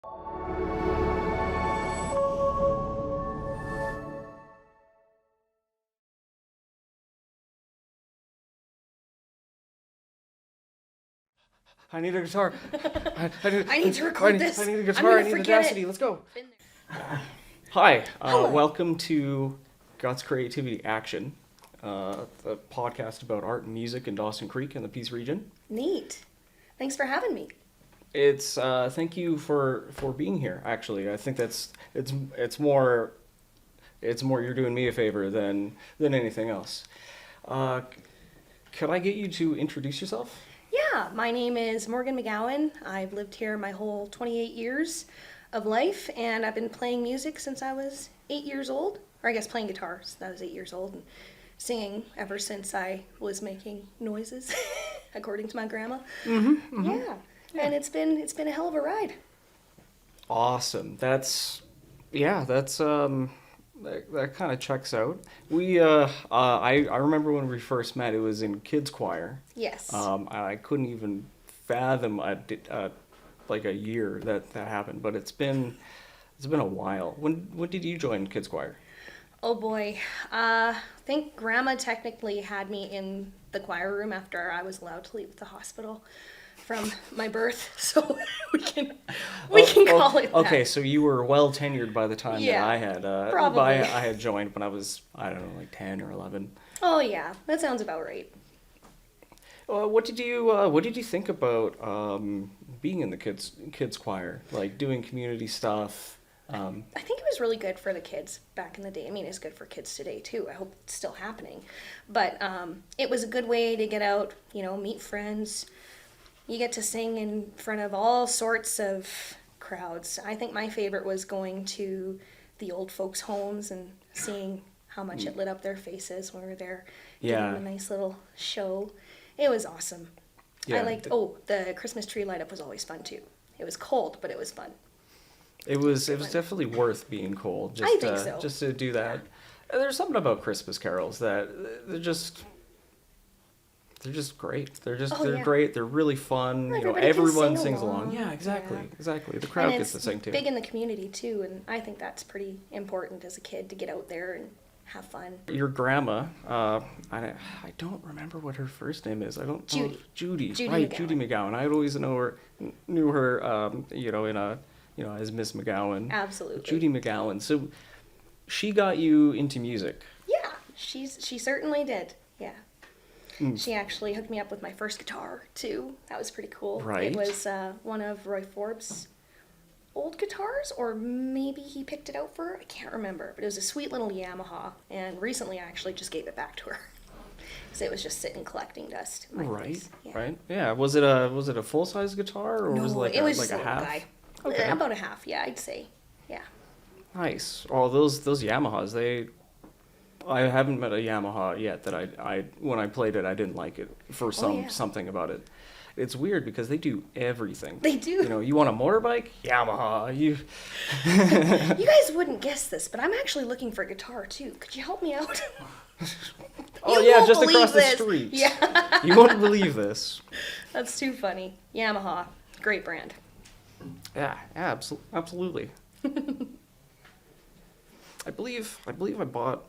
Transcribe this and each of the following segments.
I need a guitar. I need to record this. I need a guitar. I need Audacity. Let's go. Hi. Welcome to Guts Creativity Action, the podcast about art and music in Dawson Creek and the Peace region. Neat. Thanks for having me. It's thank you for being here. Actually, I think it's more you're doing me a favor than anything else. Could I get you to introduce yourself? Yeah, my name is Morgan McGowan. I've lived here my whole 28 years of life, and I've been playing music since I was 8 years old. Or I guess playing guitar since I was 8 years old, and singing ever since I was making noises, according to my grandma. Mm-hmm. Yeah, and it's been a hell of a ride. Awesome. That kind of checks out. I remember when we first met, it was in kids choir. Yes. I couldn't even fathom like a year that happened, but it's been a while. When did you join kids choir? Oh boy, I think Grandma technically had me in the choir room after I was allowed to leave the hospital from my birth, so we can call it that. Okay, so you were well tenured by the time that I had probably. I had joined when I was, I don't know, like 10 or 11. Oh yeah, that sounds about right. What did you think about being in the kids choir, like doing community stuff? I think it was really good for the kids back in the day. I mean, it's good for kids today too. I hope it's still happening, but it was a good way to get out, meet friends. You get to sing in front of all sorts of crowds. I think my favorite was going to the old folks' homes and seeing how much it lit up their faces when we were there giving them a nice little show. It was awesome. Yeah, I liked, the Christmas tree light up was always fun too. It was cold, but it was fun. It was definitely worth being cold. I think so. Just to do that. Yeah. There's something about Christmas carols that they're just great. They're great. They're really fun. Well, everyone sings along. Yeah, exactly. The crowd gets to sing too. It's big in the community too, and I think that's pretty important as a kid to get out there and have fun. Your grandma, I don't remember what her first name is. I don't know. Judy. Right, McGowan. Judy McGowan. I always knew her as Miss McGowan. Absolutely. Judy McGowan. So she got you into music. Yeah, she certainly did. Yeah. She actually hooked me up with my first guitar, too. That was pretty cool. Right. It was one of Roy Forbes' old guitars, or maybe he picked it out for her. I can't remember, but it was a sweet little Yamaha, and recently I actually just gave it back to her because it was just sitting collecting dust. Right. Yeah. Was it a full-size guitar, or was it like a half? Guy. Okay. About a half, yeah, I'd say. Yeah. Nice. Oh, those Yamahas, I haven't met a Yamaha yet that I when I played it, I didn't like it for something about it. It's weird because they do everything. They do. You want a motorbike? Yamaha. You guys wouldn't guess this, but I'm actually looking for a guitar too. Could you help me out? Just across the street. Yeah. You won't believe this. That's too funny. Yamaha, great brand. Yeah, absolutely. I believe I bought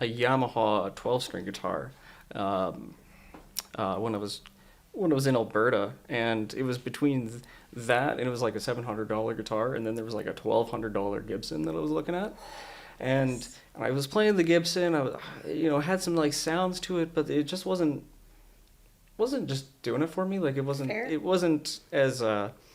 a Yamaha 12-string guitar when I was in Alberta, and it was between that and it was like a $700 guitar, and then there was like a $1,200 Gibson that I was looking at, and I was playing the Gibson. I had some like sounds to it, but it just wasn't just doing it for me. Like it wasn't. Fair. It wasn't as.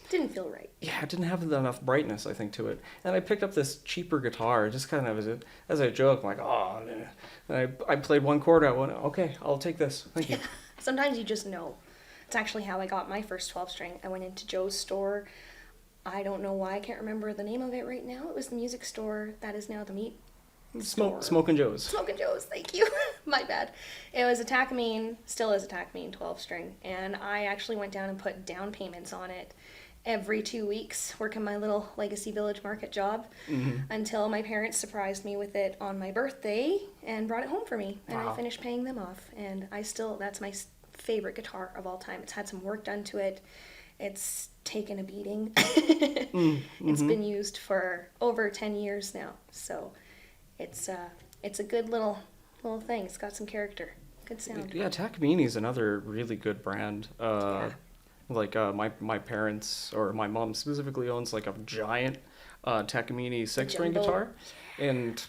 Didn't feel right. Yeah, it didn't have enough brightness, I think, to it. And I picked up this cheaper guitar, just kind of as a joke. I'm like, oh, man. And I played one chord. I went, okay, I'll take this. Thank you. Sometimes you just know. It's actually how I got my first 12-string. I went into Joe's store. I don't know why. I can't remember the name of it right now. It was the music store that is now the meat store. Smokin' Joe's. Smokin' Joe's, thank you. My bad. It was a Takamine, still is a Takamine 12-string. And I actually went down and put down payments on it every 2 weeks, working my little Legacy Village Market job, until my parents surprised me with it on my birthday and brought it home for me. And I finished paying them off. And that's my favorite guitar of all time. It's had some work done to it. It's taken a beating. Mm, It's hmm. been used for over 10 years now. So it's a good little thing. It's got some character. Good sound. Yeah, Takamine is another really good brand. Yeah. My parents, or my mom specifically, owns like a giant Takamine The 6 string jumbo. guitar, and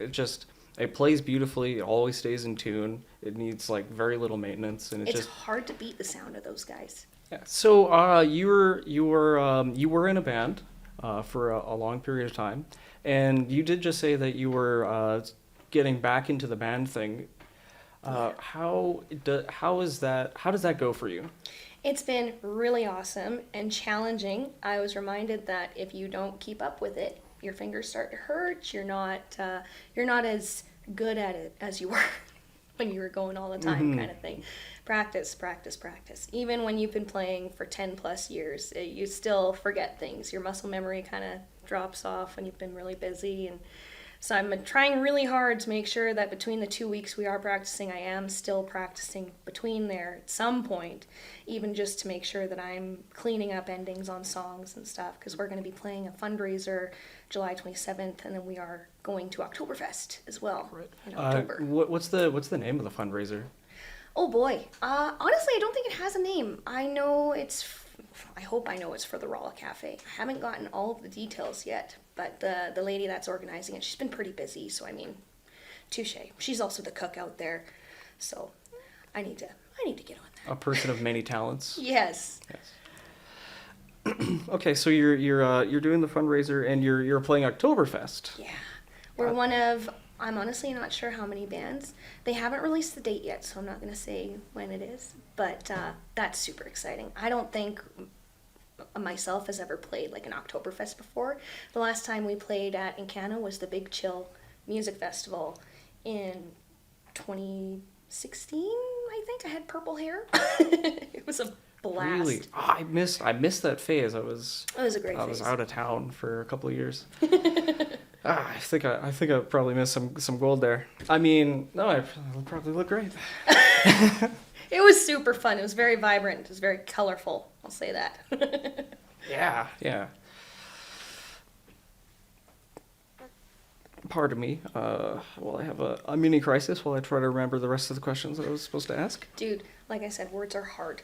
it plays beautifully. It always stays in tune. It needs like very little maintenance, and it It's just hard to beat the sound of those guys. yeah. So you were in a band for a long period of time, and you did just say that you were getting back into the band thing. Yeah. How does that go for you? It's been really awesome and challenging. I was reminded that if you don't keep up with it, your fingers start to hurt. You're not as good at it as you were when you were going all the time, kind of thing. Practice, practice, practice. Even when you've been playing for 10 plus years, you still forget things. Your muscle memory kind of drops off when you've been really busy. And so I'm trying really hard to make sure that between the 2 weeks we are practicing, I am still practicing between there at some point, even just to make sure that I'm cleaning up endings on songs and stuff, because we're going to be playing a fundraiser July 27th, and then we are going to Oktoberfest as well in October. What's the name of the fundraiser? Oh boy. Honestly, I don't think it has a name. I hope I know it's for the Rolla Cafe. I haven't gotten all of the details yet, but the lady that's organizing it, she's been pretty busy, so I mean, touche. She's also the cook out there, so I need to get on that. A person of many talents. Yes. Yes. Okay, so you're doing the fundraiser and you're playing Oktoberfest. Yeah. We're one of, I'm honestly not sure how many bands. They haven't released the date yet, so I'm not going to say when it is, but that's super exciting. I don't think myself has ever played like an Oktoberfest before. The last time we played at Encana was the Big Chill Music Festival in 2016, I think. I had purple hair. It was a blast. Really? Oh, I missed that phase. It was a great I was phase. out of town for a couple of years. I think I probably missed some gold there. I mean, no, I probably look great. It was super fun. It was very vibrant. It was very colorful. I'll say that. Yeah, yeah. Pardon me. Well, I have a mini crisis while I try to remember the rest of the questions that I was supposed to ask. Dude, like I said, words are hard.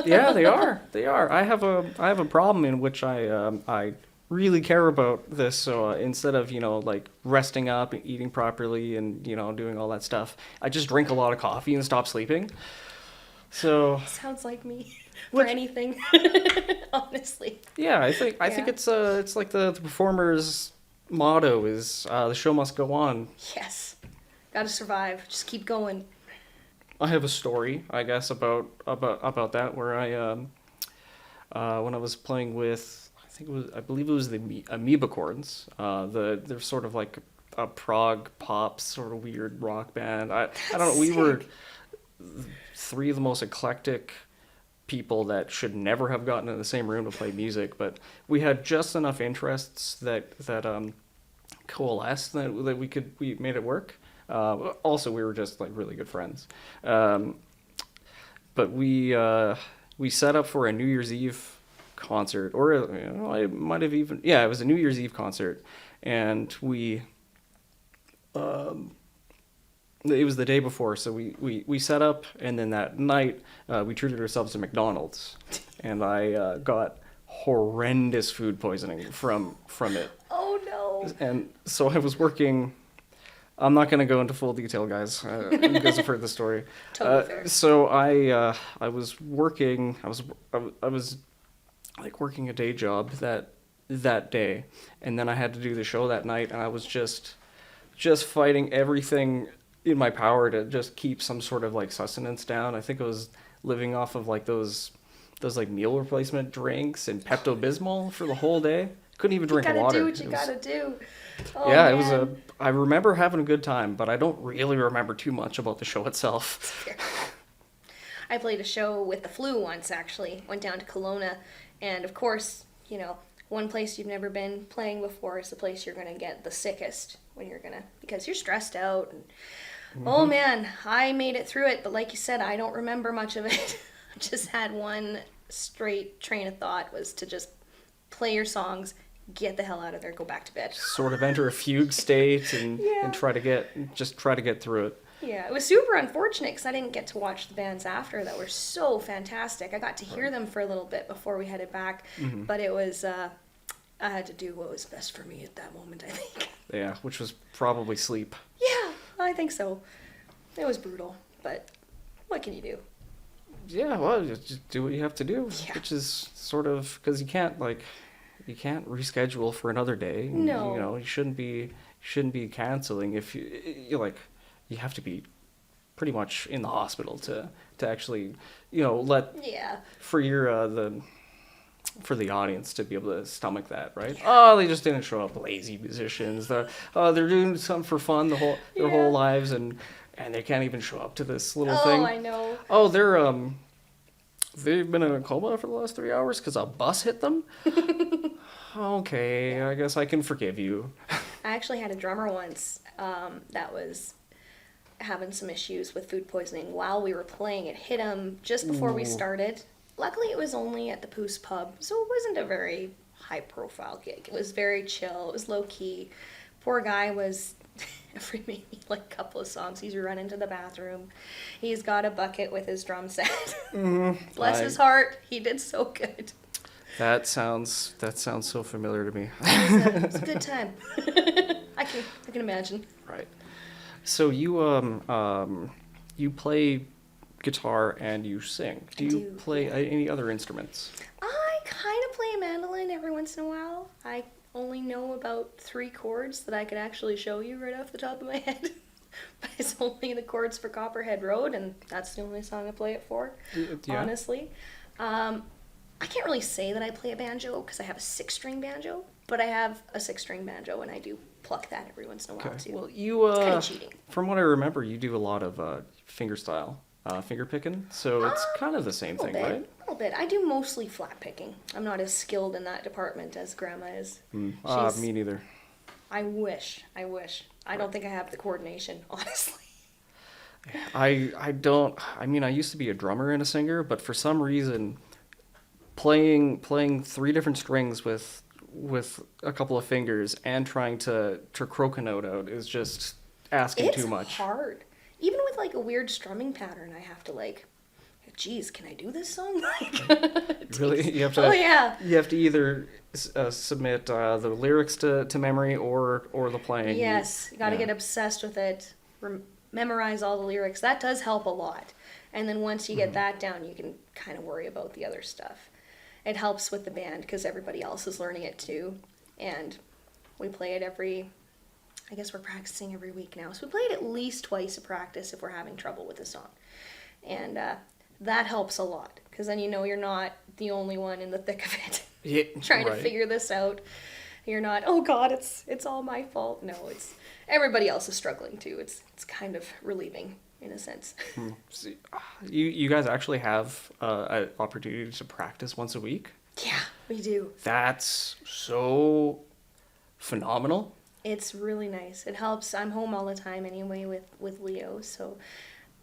Yeah, they are. They are. I have a problem in which I really care about this. So instead of like resting up and eating properly and doing all that stuff, I just drink a lot of coffee and stop sleeping. So Sounds like me for Which- anything, honestly. yeah, I think Yeah. it's like the performer's motto is the show must go on. Yes. Gotta survive. Just keep going. I have a story, I guess, about that where when I was playing with I believe it was the Amoeba Chords. They're sort of like a prog pop sort of weird rock band. I don't know. We were three of the most eclectic people that should never have gotten in the same room to play music, but we had just enough interests that coalesced that we made it work. Also, we were just like really good friends. But we set up for a New Year's Eve concert, or I might have even it was a New Year's Eve concert, and it was the day before, so we set up, and then that night we treated ourselves to McDonald's, and I got horrendous food poisoning from it. Oh no. And so I was working. I'm not going to go into full detail, guys. You guys have heard the story. Totally fair. So I was working. I was like working a day job that day, and then I had to do the show that night, and I was just fighting everything in my power to just keep some sort of like sustenance down. I think I was living off of like those like meal replacement drinks and Pepto-Bismol for the whole day. Couldn't even drink You gotta water. do what you gotta do. Oh, Yeah, it man. was I remember having a good time, but I don't really remember too much about the show itself. I played a show with the flu once, actually. Went down to Kelowna, and of course, one place you've never been playing before is the place you're gonna get the sickest because you're stressed out. And, Oh man, I made it through it, but like you said, I don't remember much of it. I just had one straight train of thought was to just play your songs, get the hell out of there, go back to bed. Sort of enter a fugue state and, Yeah. and try to get through it. Yeah, it was super unfortunate because I didn't get to watch the bands after that were so fantastic. I got to hear them for a little bit before we headed back, but it was, I had to do what was best for me at that moment, I think. Yeah, which was probably sleep. Yeah, I think so. It was brutal, but what can you do? Yeah, well, just do what you have to do, Yeah. which is sort of because you can't reschedule for another day. No. You know, you shouldn't be canceling if you have to be pretty much in the hospital to actually, let Yeah. for the audience to be able to stomach that, right? Oh, they just didn't show up. Lazy musicians. They're doing something for fun their Yeah. whole lives and they can't even show up to this little Oh, thing. I know. Oh, they've been in a coma for the last 3 hours because a bus hit them? Okay, I guess I can forgive you. I actually had a drummer once that was having some issues with food poisoning while we were playing. It hit him just before we Ooh. started. Luckily, it was only at the Poos Pub, so it wasn't a very high-profile gig. It was very chill. It was low-key. Poor guy was... every maybe like a couple of songs, he's running to the bathroom. He's got a bucket with his drum set. Bless his heart, he did so good. That sounds so familiar to me. It was a good time. I can imagine. Right. So you play guitar and you sing. Do I you do, play yeah. any other instruments? I kind of play a mandolin every once in a while. I only know about 3 chords that I could actually show you right off the top of my head. But it's only the chords for Copperhead Road, and that's the only song I play it for, Yeah. honestly. I can't really say that I play a banjo because I have a 6-string banjo, but I have a 6-string banjo, and I do pluck that every once in a while, Okay. too. Well, you It's kinda cheating. from what I remember, you do a lot of finger style, finger picking. So it's kind of the same thing, right? A little bit. I do mostly flat picking. I'm not as skilled in that department as Grandma is. She's- Me neither. I wish. I don't think I have the coordination, honestly. I don't. I mean, I used to be a drummer and a singer, but for some reason, playing 3 different strings with a couple of fingers and trying to croak a note out is just asking It's too much. hard. Even with like a weird strumming pattern, I have to like, geez, can I do this song? Like, Really, you have to. oh yeah. You have to either submit the lyrics to memory or the playing. Yes, you got to Yeah. get obsessed with it. Memorize all the lyrics. That does help a lot. And then once you get that down, you can kind of worry about the other stuff. It helps with the band because everybody else is learning it too. And we play it I guess we're practicing every week now. So we play it at least twice a practice if we're having trouble with the song. And that helps a lot because then you know you're not the only one in the thick of it Yeah, trying to right. figure this out. You're not, oh God, it's all my fault. No, it's everybody else is struggling too. It's kind of relieving in a sense. See, you guys actually have an opportunity to practice once a week? Yeah, we do. That's so phenomenal. It's really nice. It helps. I'm home all the time anyway with Leo, so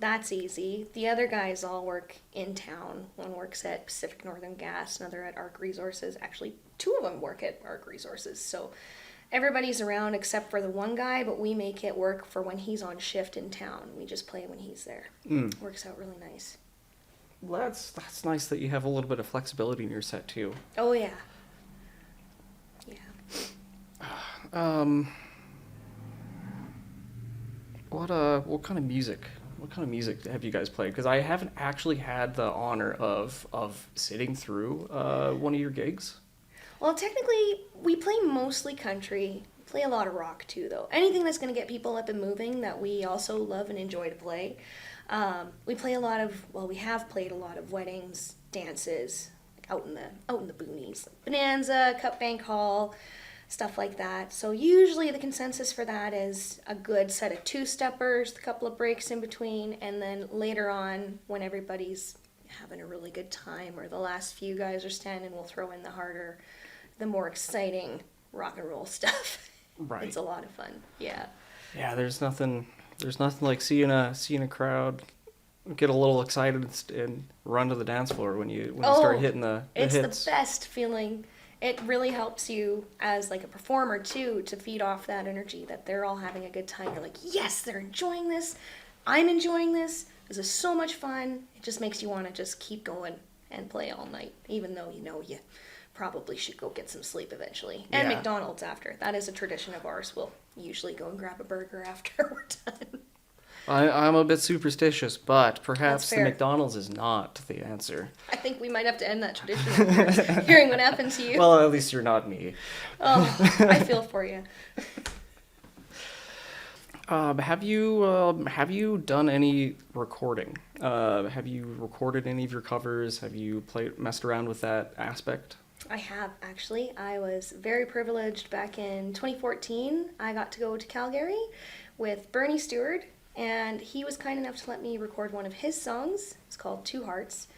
that's easy. The other guys all work in town. One works at Pacific Northern Gas, another at Arc Resources. Actually, 2 of them work at Arc Resources, so everybody's around except for the one guy, but we make it work for when he's on shift in town. We just play when he's there. Works out really nice. Well, that's nice that you have a little bit of flexibility in your set too. Oh yeah. Yeah. What kind of music? What kind of music have you guys played? Because I haven't actually had the honor of sitting through one of your gigs. Well, technically, we play mostly country. Play a lot of rock too, though. Anything that's going to get people up and moving that we also love and enjoy to play. We play we have played a lot of weddings, dances, like out in the boonies, like Bonanza, Cup Bank Hall, stuff like that. So usually the consensus for that is a good set of 2-steppers, a couple of breaks in between, and then later on when everybody's having a really good time or the last few guys are standing, we'll throw in the more exciting rock and roll stuff. Right. It's a lot of fun. Yeah. Yeah, there's nothing like seeing a crowd get a little excited and run to the dance floor when you start hitting the it's hits. the best feeling. It really helps you as like a performer too to feed off that energy that they're all having a good time. You're like, yes, they're enjoying this. I'm enjoying this. This is so much fun. It just makes you want to just keep going and play all night, even though you know you probably should go get some sleep eventually. And Yeah. McDonald's after. That is a tradition of ours. We'll usually go and grab a burger after we're done. I'm a bit superstitious, but perhaps That's the fair. McDonald's is not the answer. I think we might have to end that tradition after hearing what happened to you. Well, at least you're not me. Oh, I feel for you. Have you done any recording? Have you recorded any of your covers? Have you messed around with that aspect? I have, actually. I was very privileged back in 2014. I got to go to Calgary with Bernie Stewart, and he was kind enough to let me record one of his songs. It's called Two Hearts.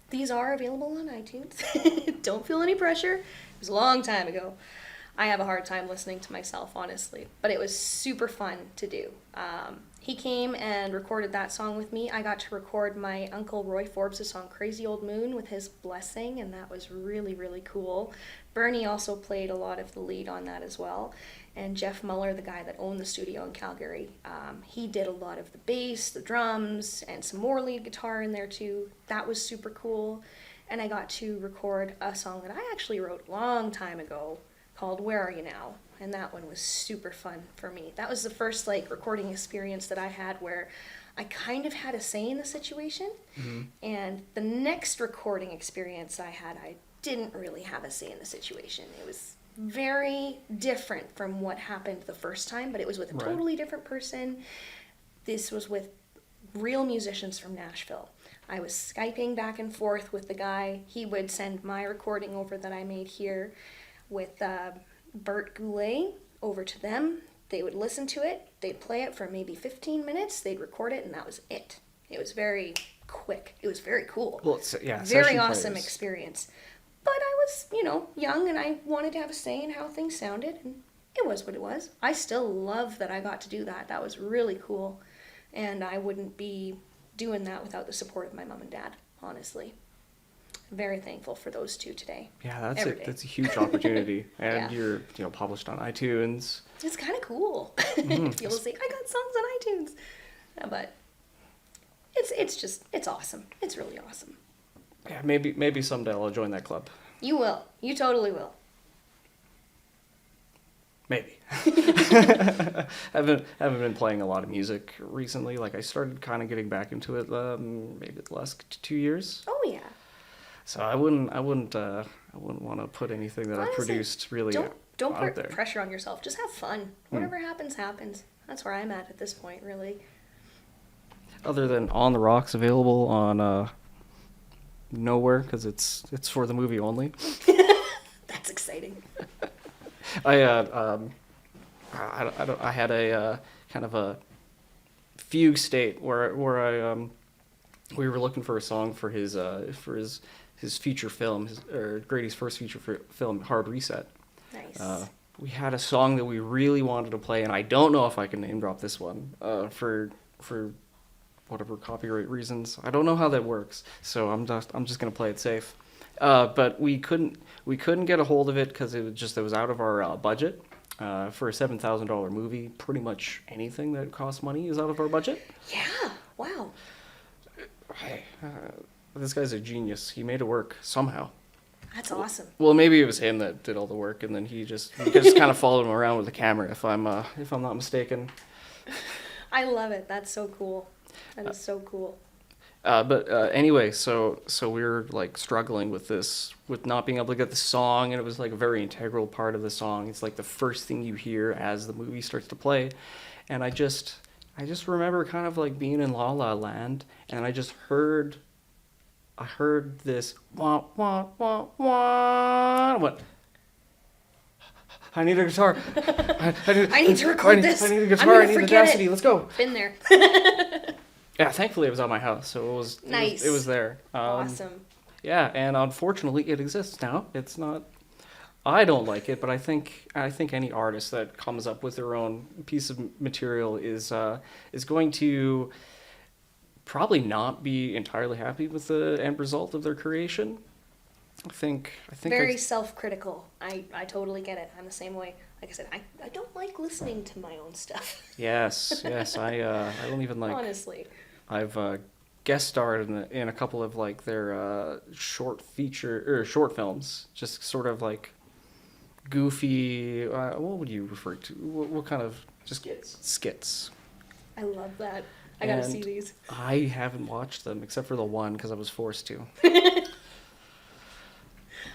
These are available on iTunes. Don't feel any pressure. It was a long time ago. I have a hard time listening to myself, honestly, but it was super fun to do. He came and recorded that song with me. I got to record my uncle Roy Forbes' song Crazy Old Moon with his blessing, and that was really, really cool. Bernie also played a lot of the lead on that as well. And Jeff Muller, the guy that owned the studio in Calgary, he did a lot of the bass, the drums, and some more lead guitar in there too. That was super cool. And I got to record a song that I actually wrote a long time ago called Where Are You Now? And that one was super fun for me. That was the first like recording experience that I had where I kind of had a say in the situation. Mm-hmm. And the next recording experience I had, I didn't really have a say in the situation. It was very different from what happened the first time, but it was with a totally different person. This was with real musicians from Nashville. I was Skyping back and forth with the guy. He would send my recording over that I made here with Bert Goulet over to them. They would listen to it. They'd play it for maybe 15 minutes. They'd record it, and that was it. It was very quick. It was very cool. Well, very awesome experience. But I was, young, and I wanted to have a say in how things sounded, and it was what it was. I still love that I got to do that. That was really cool, and I wouldn't be doing that without the support of my mom and dad, honestly. Very thankful for those two today. Yeah, that's a huge opportunity, and Yeah. you're published on iTunes. It's kind of cool. People say I got songs on iTunes, but it's awesome. It's really awesome. Yeah, maybe someday I'll join that club. You will. You totally will. Maybe. haven't been playing a lot of music recently. Like I started kind of getting back into it maybe the last 2 years. Oh yeah. So I wouldn't want to put anything that I've produced really don't out put there. pressure on yourself. Just have fun. Whatever happens, happens. That's where I'm at this point, really. Other than On the Rocks, available on nowhere because it's for the movie only. That's exciting. I had a kind of a fugue state where we were looking for a song for his feature film, Grady's first feature film, Hard Reset. Nice. We had a song that we really wanted to play, and I don't know if I can name drop this one for whatever copyright reasons. I don't know how that works, so I'm just gonna play it safe. But we couldn't get a hold of it because it was out of our budget. For a $7,000 movie, pretty much anything that costs money is out of our budget. Yeah. Wow. Hey, this guy's a genius. He made it work somehow. That's awesome. Well, maybe it was him that did all the work, and then we just kind of followed him around with the camera, if I'm not mistaken. I love it. That's so cool. That is so cool. But anyway, so we were like struggling with not being able to get the song, and it was like a very integral part of the song. It's like the first thing you hear as the movie starts to play, and I just remember kind of like being in La La Land, and I heard this wah wah wah wah. What? I need a guitar. I need to record this. I need a guitar. I need Audacity. Let's go. Been there. Yeah, thankfully it was at my house, so it was nice. It was there. Awesome. Yeah, and unfortunately it exists now. It's not. I don't like it, but I think any artist that comes up with their own piece of material is going to probably not be entirely happy with the end result of their creation. I think Very self-critical. I totally get it. I'm the same way. Like I said, I don't like listening to my own stuff. yes, I don't even like. Honestly. I've guest starred in a couple of like their short films, just sort of like goofy. What would you refer to? What kind of just skits? I love that. I gotta And see these. I haven't watched them except for the one because I was forced to.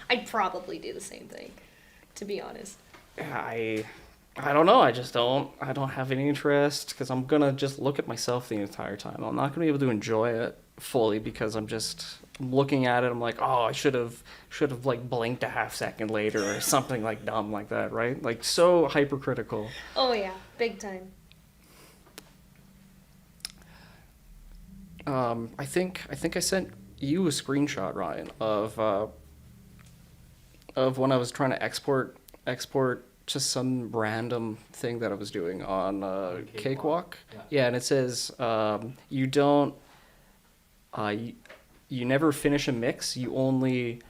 I'd probably do the same thing, to be honest. I don't know. I don't have any interest because I'm gonna just look at myself the entire time. I'm not gonna be able to enjoy it fully because I'm looking at it. I'm like, oh, I should have like blinked a half second later or something like dumb like that, right? Like so hypercritical. Oh yeah, big time. I think I sent you a screenshot, Ryan, of when I was trying to export just some random thing that I was doing on Cakewalk. Yeah, and it says you don't you never finish a mix, you only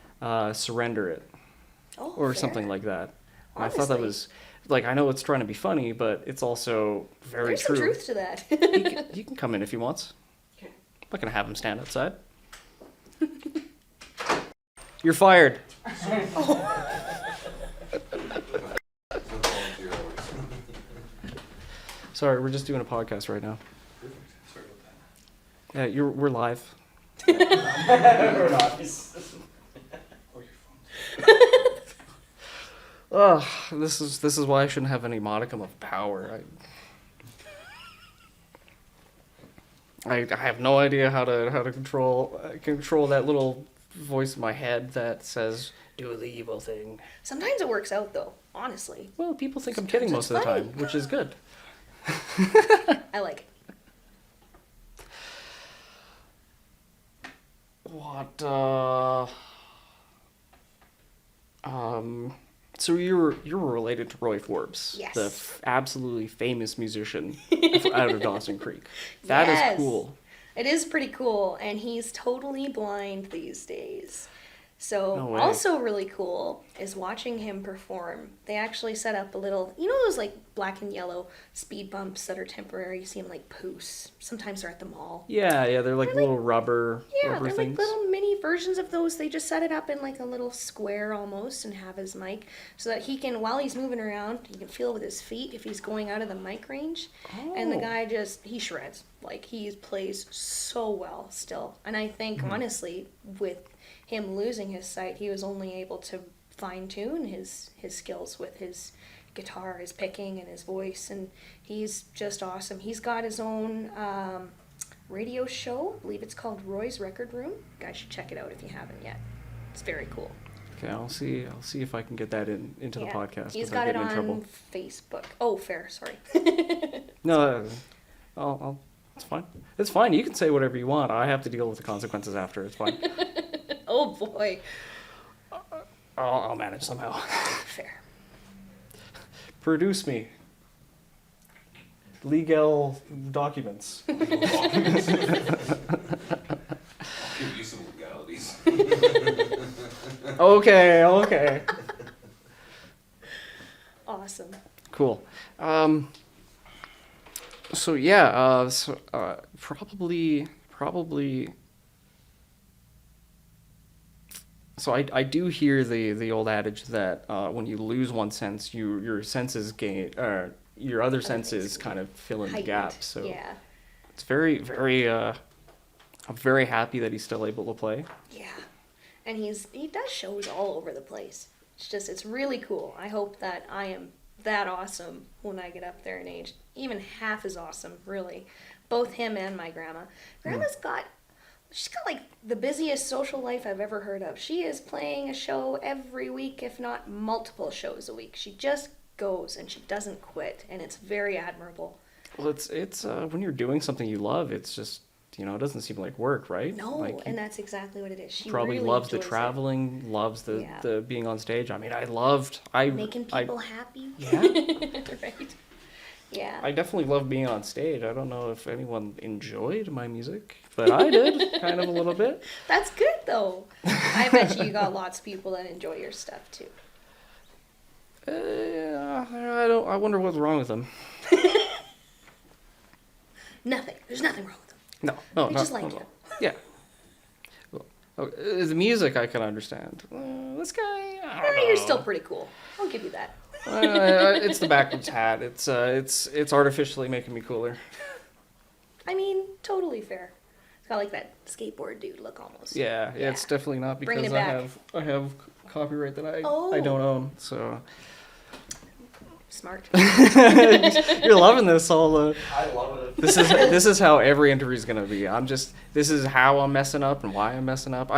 surrender it, or fair. something like that. And I Honestly. thought that was like, I know it's trying to be funny, but it's also very There's true. some truth to that. He can come in if he wants. I'm not gonna have him stand outside. You're fired. Sorry, we're just doing a podcast right now. Sorry about Yeah, we're live. that. Or not. Or your phone. Ugh, this is why I shouldn't have any modicum of power. I have no idea how to control that little voice in my head that says do the evil thing. Sometimes it works out though, honestly. Well, people think I'm kidding most of the time, which is good. I like it. What? So you were related to Roy Forbes, Yes. the absolutely famous musician out of Dawson Creek. That is Yes. cool. It is pretty cool, and he's totally blind these days. So No way. also really cool is watching him perform. They actually set up a little, those like black and yellow speed bumps that are temporary. You see them like Poos. Sometimes they're at the mall. Yeah, they're like They're little rubber Yeah, they're things. like little mini versions of those. They just set it up in like a little square almost and have his mic so that he can, while he's moving around, he can feel with his feet if he's going out of the mic range. And the Oh. guy he shreds. Like he plays so well still. And I think honestly, with him losing his sight, he was only able to fine tune his skills with his guitar, his picking, and his voice. And he's just awesome. He's got his own radio show. I believe it's called Roy's Record Room. You guys should check it out if you haven't yet. It's very cool. Okay, I'll see if I can get that into the podcast He's without got it getting in on trouble. Facebook. Oh, fair. Sorry. No, I'll it's fine. It's fine. You can say whatever you want. I have to deal with the consequences after. It's fine. Oh boy. I'll manage somehow. Fair. Produce me. Legal documents. I'll give you some legalities. Okay. Awesome. Cool. So yeah, probably. So I do hear the old adage that when you lose one sense, your senses gain, your other senses kind of fill in the Heightened. gaps. So Yeah. it's very. I'm very happy that he's still able to play. Yeah. And he does shows all over the place. It's really cool. I hope that I am that awesome when I get up there in age. Even half as awesome, really. Both him and my grandma. She's got like the busiest social life I've ever heard of. She is playing a show every week, if not multiple shows a week. She just goes and she doesn't quit, and it's very admirable. Well, it's when you're doing something you love, it's just it doesn't seem like work, right? No, Like, and that's exactly what it is. She probably really loves the enjoys it. traveling, loves the Yeah. being on stage. I mean, I Making people happy. Yeah. Right. Yeah. I definitely love being on stage. I don't know if anyone enjoyed my music, but I did, kind of a little bit. That's good though. I bet you got lots of people that enjoy your stuff too. I wonder what's wrong with them. Nothing. There's nothing wrong with them. No, They not, just like not you. at all. Yeah. Well, the music I can understand. This guy, I don't You're know. still pretty cool. I'll give you that. It's the backwards hat. It's artificially making me cooler. I mean, totally fair. It's got like that skateboard dude look almost. Yeah, Yeah. it's definitely not Bringing because it back. I have copyright that I Oh. don't own. So Smart. you're loving this all. I love it. This is how every interview is gonna be. This is how I'm messing up and why I'm messing up.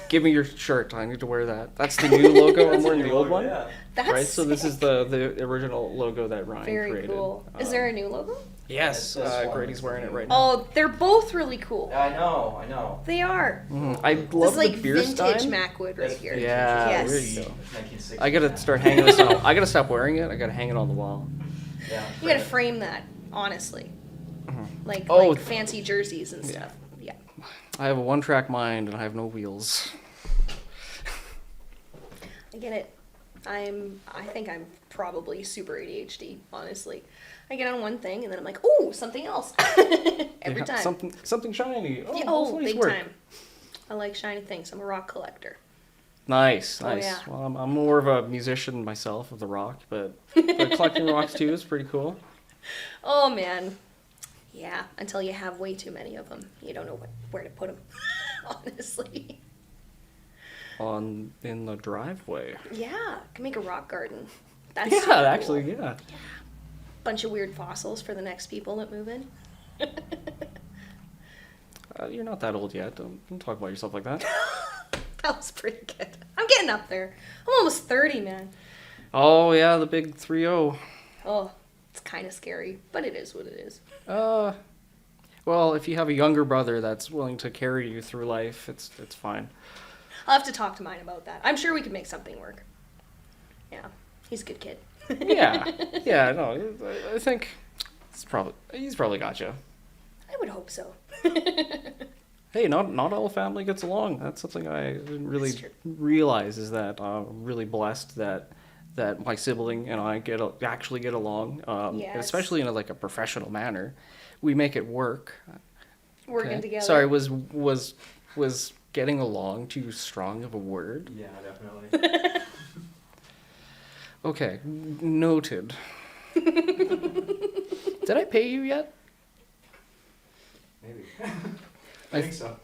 Give me your shirt. I need to wear that. That's the new logo. I'm wearing the old one. Yeah. That's Right. So this is sick. the original logo that Ryan Very created. cool. Is there a new logo? Yes. This one Grady's is wearing it the right new now. Oh, they're both really cool. I know. They are. I This love is like the beer vintage stein. Macwood right here. Yeah, Yes. there you go. 1960. I gotta start hanging this on. I gotta stop wearing it. I gotta hang it on the wall. Yeah. You gotta frame that, honestly. Like, Oh. like fancy jerseys and stuff. Yeah. I have a one-track mind and I have no wheels. I get it. I think I'm probably super ADHD, honestly. I get on one thing and then I'm like, oh, something else. Every Yeah, time. Something shiny. Oh, Yeah, that's nice big work. time. I like shiny things. I'm a rock collector. Nice. Oh, yeah. Well, I'm more of a musician myself of the rock, but collecting rocks too is pretty cool. Oh man. Yeah, until you have way too many of them. You don't know where to put them. Honestly. In the driveway. Yeah, can make a rock garden. That's Yeah, super cool. actually, yeah. Bunch of weird fossils for the next people that move in. You're not that old yet. Don't talk about yourself like that. That was pretty good. I'm getting up there. I'm almost 30, man. Oh yeah, the big 3-0. Oh, it's kind of scary, but it is what it is. Well, if you have a younger brother that's willing to carry you through life, it's fine. I'll have to talk to mine about that. I'm sure we could make something work. Yeah, he's a good kid. Yeah. No, I think he's probably got you. I would hope so. Hey, not all family gets along. That's something I didn't really That's true. realize. Is that I'm really blessed that my sibling and I actually get along. Yes. Especially in a professional manner. We make it work. Working Okay. together. Sorry, was getting along too strong of a word? Yeah, definitely. Okay, noted. Did I pay you yet? Maybe. I think so.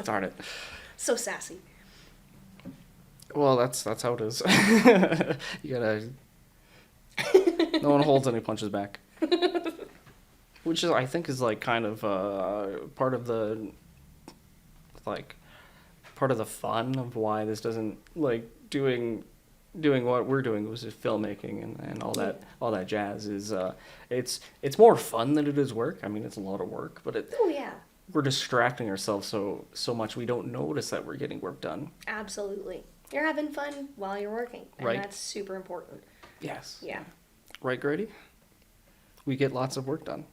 Darn it. So sassy. Well, that's how it is. You gotta. No one holds any punches back. Which I think is kind of part of the fun of why this doesn't doing what we're doing, was just filmmaking and all that jazz is it's more fun than it is work. I mean, it's a lot of work, but Oh yeah, we're distracting ourselves so much we don't notice that we're getting work done. absolutely. You're having fun while you're working, and Right. that's super important. Yes. Yeah. Right, Grady? We get lots of work done.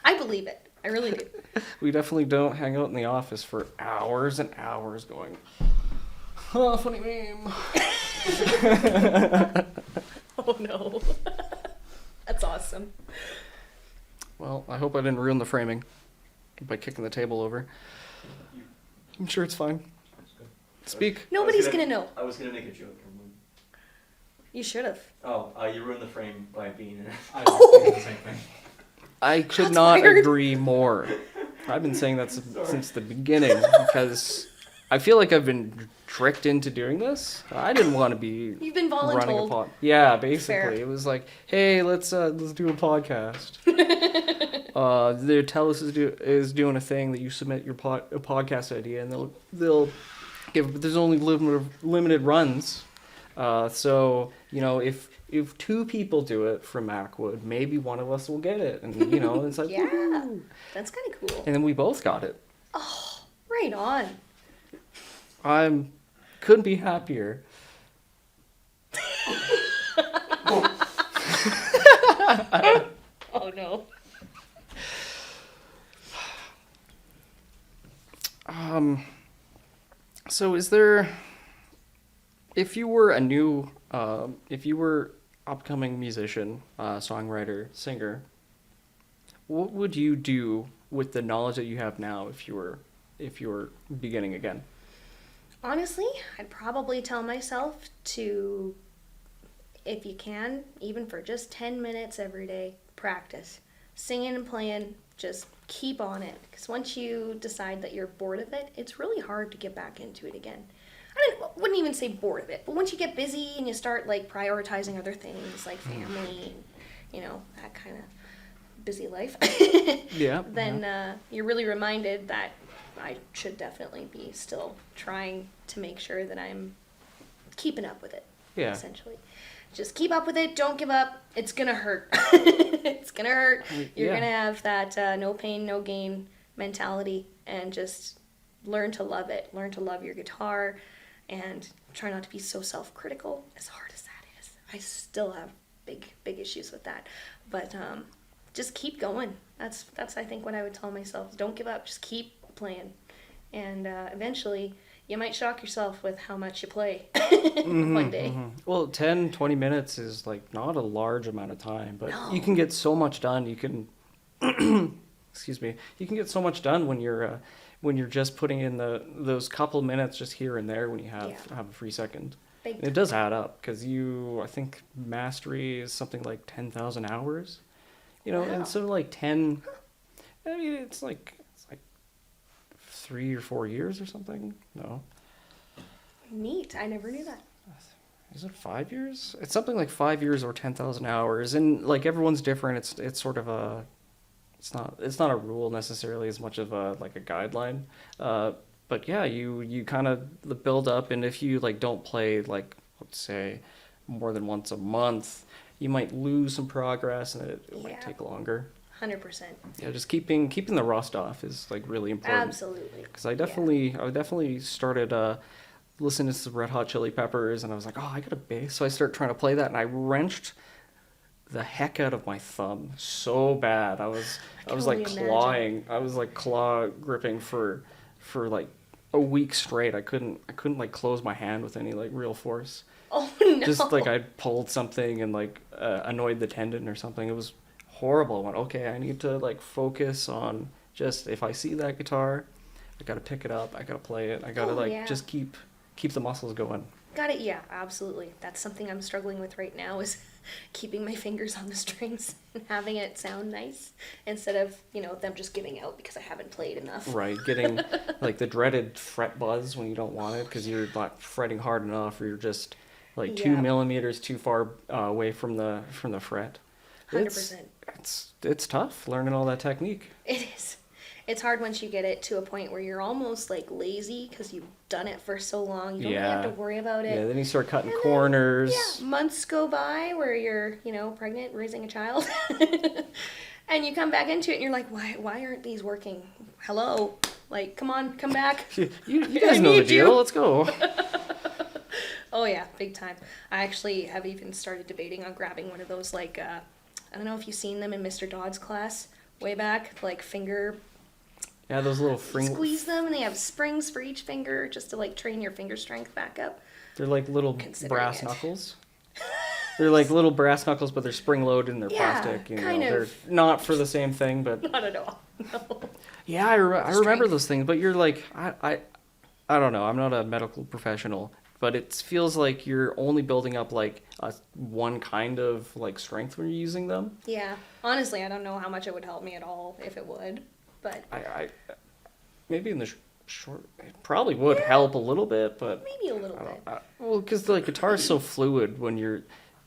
I believe it. I really do. We definitely don't hang out in the office for hours and hours going, oh, funny meme. Oh no. That's awesome. Well, I hope I didn't ruin the framing by kicking the table over. I'm sure it's fine. Speak. Nobody's gonna know. I was gonna make a joke. You should have. Oh, you ruined the frame by being in it. I was thinking the same thing. I could Shots not fired. agree more. I've been saying that since the beginning because I feel like I've been tricked into doing this. I didn't want to be You've been running a voluntold. pod. Yeah, basically, Fair. it was like, hey, let's do a podcast. The TELUS is doing a thing that you submit your a podcast idea, and they'll give. But there's only limited runs. So if two people do it from Macwood, maybe one of us will get it, and it's like Yeah. woohoo. That's kind of cool. And then we both got it. Right on. Couldn't be happier. Oh no. So is there, if you were a new, if you were upcoming musician, songwriter, singer, what would you do with the knowledge that you have now if you were beginning again? Honestly, I'd probably tell myself to, if you can, even for just 10 minutes every day, practice. Singing and playing, just keep on it. Because once you decide that you're bored of it, it's really hard to get back into it again. Wouldn't even say bored of it, but once you get busy and you start like prioritizing other things like family, that kind of busy life, Yeah. then you're really reminded that I should definitely be still trying to make sure that I'm keeping up with it, Yeah. essentially. Just keep up with it. Don't give up. It's going to hurt. It's going to hurt. You're Yeah. going to have that no pain, no gain mentality, and just learn to love it. Learn to love your guitar and try not to be so self-critical, as hard as that is. I still have big issues with that. But just keep going. That's I think what I would tell myself. Don't give up. Just keep playing. And eventually you might shock yourself with how much you play one day. Well, 10, 20 minutes is like not a large amount of time, but No. you can get so much done. You can, excuse me, you can get so much done when you're just putting in those couple minutes just here and there when you have a free second. Big It does add up because I think mastery is something like 10,000 hours, Wow. and so like 10, I mean, it's like 3 or 4 years or something. No. Neat. I never knew that. Is it 5 years? It's something like 5 years or 10,000 hours, and like everyone's different. It's sort of it's not a rule necessarily as much of a guideline. But yeah, you kind of build up, and if you like don't play like let's say more than once a month, you might lose some progress, and it might Yeah. take longer. 100%. Yeah, just keeping the rust off is like really important. Absolutely. Because I definitely started listening to some Red Hot Chili Peppers, and I was like, oh, I got a bass. So I started trying to play that, and I wrenched the heck out of my thumb so bad. I was like only imagine. clawing. I was like claw gripping for like a week straight. I couldn't like close my hand with any like real force. Oh no. Just like I pulled something and like annoyed the tendon or something. It was horrible. I went, okay, I need to like focus on just if I see that guitar, I gotta pick it up, I gotta play it, I gotta just keep the muscles going. Got it. Yeah, absolutely. That's something I'm struggling with right now is keeping my fingers on the strings and having it sound nice instead of, them just giving out because I haven't played enough. Right, getting like the dreaded fret buzz when you don't want it because you're not fretting hard enough or you're just like 2 Yeah. millimeters too far away from the fret. 100%. It's tough learning all that technique. It is. It's hard once you get it to a point where you're almost like lazy because you've done it for so long. You don't really have to worry about it. Yeah, then you start cutting And then, corners. Yeah, months go by where you're, pregnant, raising a child. And you come back into it and you're like, why aren't these working? Hello? Like, come on, come back. You guys know the need deal. you. Let's go. Oh yeah, big time. I actually have even started debating on grabbing one of those like, I don't know if you've seen them in Mr. Dodd's class way back, like finger, Yeah, those little squeeze them and they have springs for each finger just to like train your finger strength back up. They're like little Considering brass it. knuckles. They're like little brass knuckles, but they're spring loaded and they're Yeah, plastic. kind of. They're not for the same thing, but Not at all. No. yeah, I remember Strength. those things. But you're like, I don't know. I'm not a medical professional, but it feels like you're only building up like one kind of like strength when you're using them. Yeah, honestly, I don't know how much it would help me at all if it would, but I maybe in the short, it probably would help a little bit, but maybe a little I bit. don't. Well, because the guitar is so fluid when you're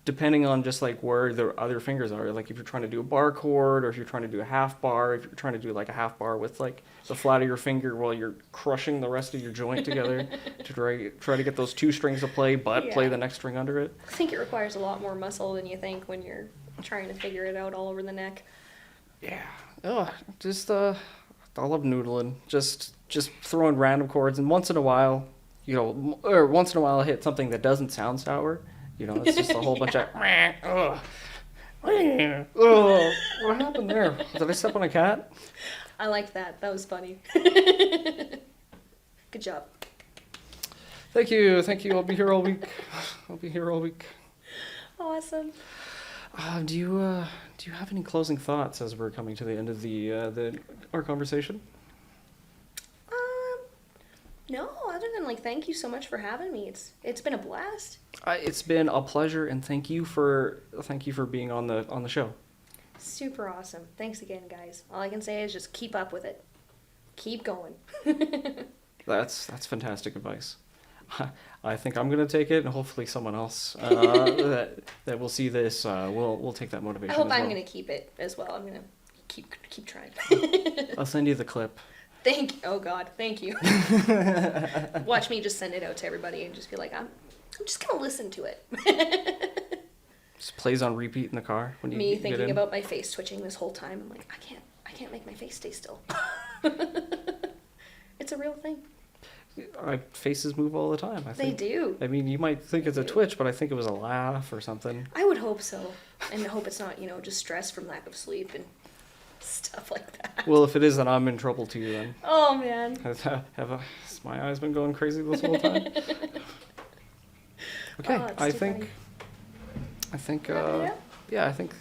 depending on just like where the other fingers are. Like if you're trying to do a bar chord, or if you're trying to do a half bar, if you're trying to do like a half bar with like the flat of your finger while you're crushing the rest of your joint together to try to get those two strings to play, but play Yeah. the next string under it. I think it requires a lot more muscle than you think when you're trying to figure it out all over the neck. Yeah. Oh, just I love noodling. Just throwing random chords, and once in a while, I hit something that doesn't sound sour. It's just a whole bunch of ugh. Oh, what happened there? Did I step on a cat? I liked that. That was funny. Good job. Thank you. I'll be here all week. Awesome. Do you have any closing thoughts as we're coming to the end of our conversation? No, other than like thank you so much for having me. It's been a blast. It's been a pleasure, and thank you for being on the show. Super awesome. Thanks again, guys. All I can say is just keep up with it. Keep going. That's fantastic advice. I think I'm gonna take it, and hopefully someone else that will see this will take that motivation. I hope as well. I'm gonna keep it as well. I'm gonna keep trying. I'll send you the clip. Oh God, thank you. Watch me just send it out to everybody and just be like, I'm just gonna listen to it. Just plays on repeat in the car when you Me get thinking in. about my face twitching this whole time. I'm like, I can't make my face stay still. It's a real thing. Faces move all the time. I They think. do. I mean, you might think it's a twitch, but I think it was a laugh or something. I would hope so, and hope it's not just stress from lack of sleep and stuff like that. Well, if it is, then I'm in trouble too. Then Oh man. has my eyes been going crazy this whole time? Okay, Oh, it's I too think Wrap it up? yeah, I think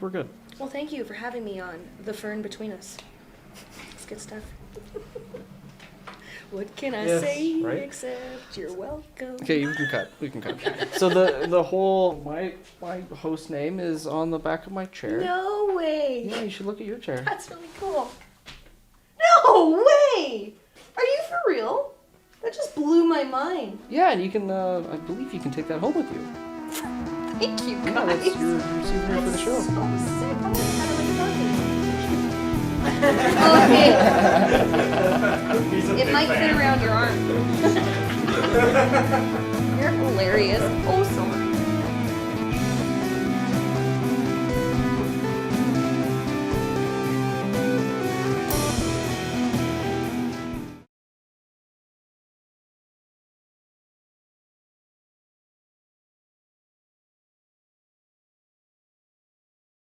we're good. Well, thank you for having me on The Fern Between Us. It's good stuff. What can I Yes, say right? except you're welcome? Okay, we can cut. So the whole my host name is on the back of my chair. No way. Yeah, you should look at your chair. That's really cool. No way. Are you for real? That just blew my mind. Yeah, and you can I believe you can take that home with you. Thank you, Yeah, guys. that's your souvenir for the show. So sick. I'm gonna have it like a Okay. It might fit around your arm. You're hilarious. Oh, so much.